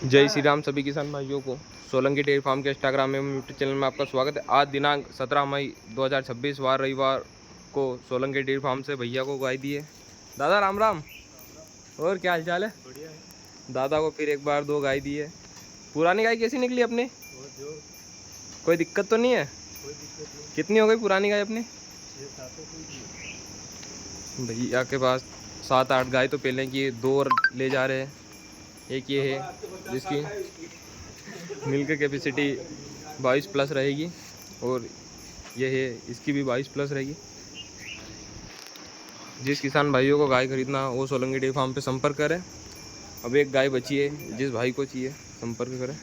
जय श्री राम सभी किसान भाइयों को। सोलंकी डेयरी फार्म के इंस्टाग्राम एवं यूट्यूब चैनल में आपका स्वागत है। आज दिनांक 17 मई 2026 वार रविवार को सोलंकी डेयरी फार्म से भैया को गाय दी है। दादा राम राम। और क्या हाल चाल है? बढ़िया है। दादा को फिर एक बार 2 गाय दी है। पुरानी गाय कैसी निकली अपनी? जो कोई दिक्कत तो नहीं है? कोई दिक्कत नहीं। कितनी हो गई पुरानी गाय अपनी? 6-7 भैया के पास 7-8 गाय तो पहले की, 2 और ले जा रहे हैं। एक ये है जिसकी मिल्क कैपेसिटी 22 प्लस रहेगी और ये है इसकी भी 22 प्लस रहेगी। जिस किसान भाइयों को गाय खरीदना वो सोलंकी डेयरी फार्म पे संपर्क करें। अब एक गाय बची है, जिस भाई को चाहिए संपर्क करें।